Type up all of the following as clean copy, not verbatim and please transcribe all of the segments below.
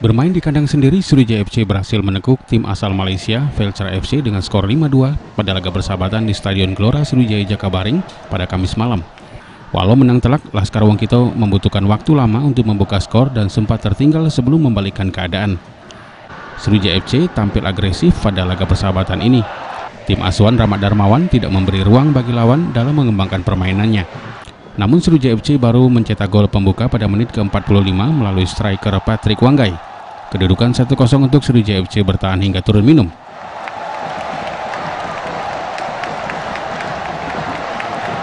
Bermain di kandang sendiri, Sriwijaya FC berhasil menekuk tim asal Malaysia, Velcra FC dengan skor 5-2 pada laga persahabatan di Stadion Gelora Sriwijaya Jakabaring pada Kamis malam. Walau menang telak, Laskar Wongkito membutuhkan waktu lama untuk membuka skor dan sempat tertinggal sebelum membalikkan keadaan. Sriwijaya FC tampil agresif pada laga persahabatan ini. Tim asuhan Rahmat Darmawan tidak memberi ruang bagi lawan dalam mengembangkan permainannya. Namun Sriwijaya FC baru mencetak gol pembuka pada menit ke-45 melalui striker Patrick Wanggai. Kedudukan 1-0 untuk Sriwijaya FC bertahan hingga turun minum.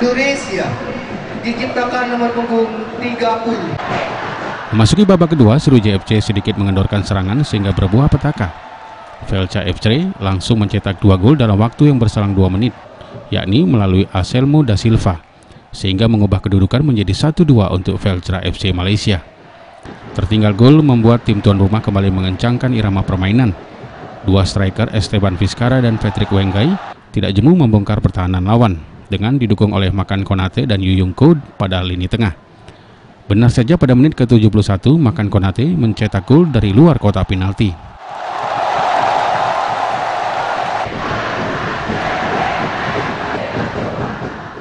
Indonesia diciptakan nomor punggung 30. Memasuki babak kedua, Sriwijaya FC sedikit mengendorkan serangan sehingga berbuah petaka. Velcra FC langsung mencetak 2 gol dalam waktu yang berselang 2 menit, yakni melalui Anselmo da Silva, sehingga mengubah kedudukan menjadi 1-2 untuk Velcra FC Malaysia. Tertinggal gol membuat tim tuan rumah kembali mengencangkan irama permainan. Dua striker Esteban Vizcarra dan Patrick Wanggai tidak jemu membongkar pertahanan lawan dengan didukung oleh Makan Konate dan Yuyung Ko pada lini tengah. Benar saja pada menit ke-71 Makan Konate mencetak gol dari luar kotak penalti.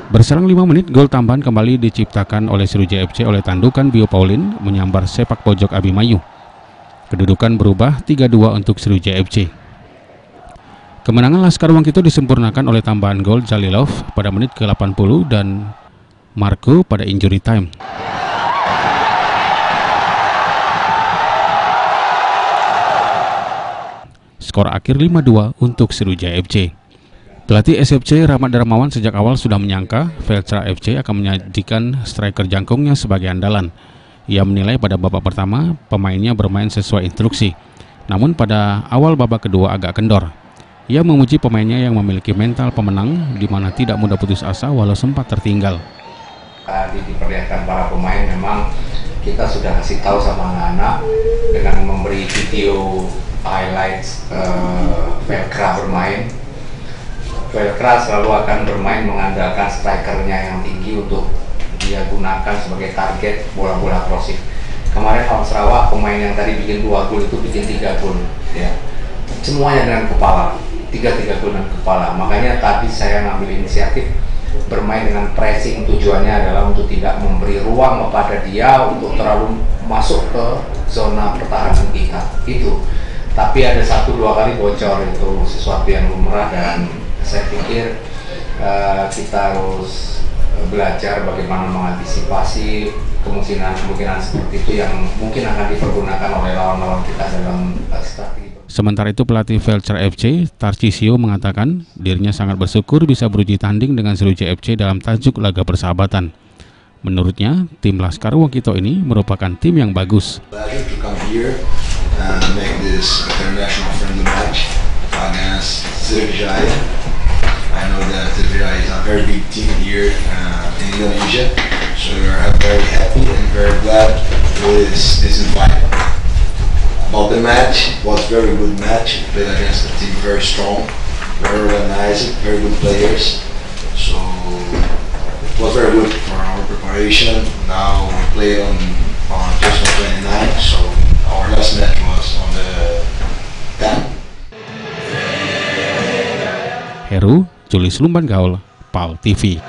Berselang 5 menit, gol tambahan kembali diciptakan oleh Sriwijaya FC oleh tandukan Bio Pauline menyambar sepak pojok Abimanyu. Kedudukan berubah 3-2 untuk Sriwijaya FC. Kemenangan Laskar Wongkito disempurnakan oleh tambahan gol Jalilov pada menit ke-80 dan Marco pada injury time. Skor akhir 5-2 untuk Sriwijaya FC. Pelatih SFC Rahmat Darmawan sejak awal sudah menyangka Velcra FC akan menyajikan striker jangkungnya sebagai andalan. Ia menilai pada babak pertama pemainnya bermain sesuai instruksi, namun pada awal babak kedua agak kendor. Ia memuji pemainnya yang memiliki mental pemenang di mana tidak mudah putus asa walau sempat tertinggal. Tadi diperlihatkan para pemain, memang kita sudah kasih tahu sama anak-anak dengan memberi video highlights Velcra bermain. Velcra selalu akan bermain mengandalkan strikernya yang tinggi untuk dia gunakan sebagai target bola-bola crossing. Kemarin lawan Sarawak, pemain yang tadi bikin 2 gol itu bikin 3 gol, ya. Semuanya dengan kepala, 3 gol dengan kepala. Makanya tadi saya ngambil inisiatif bermain dengan pressing, tujuannya adalah untuk tidak memberi ruang kepada dia untuk terlalu masuk ke zona pertahanan kita. Itu. Tapi ada 1-2 kali bocor, itu sesuatu yang lumrah dan saya pikir kita harus belajar bagaimana mengantisipasi kemungkinan seperti itu yang mungkin akan dipergunakan oleh lawan-lawan kita dalam strategi. Sementara itu pelatih Velcra FC, Tarcisio, mengatakan dirinya sangat bersyukur bisa beruji tanding dengan Sriwijaya FC dalam tajuk laga persahabatan. Menurutnya, tim Laskar Wongkito ini merupakan tim yang bagus. I know that Sriwijaya is a very big team here in Indonesia, so we are very happy and very glad with this invite. About the match, it was a very good match. We played against a team very strong, very organized, very good players. So it was very good for our preparation. Now we play on Tuesday 29, so our last match was on the 10th. Heru, Julius Lumban Gaul, PAL TV.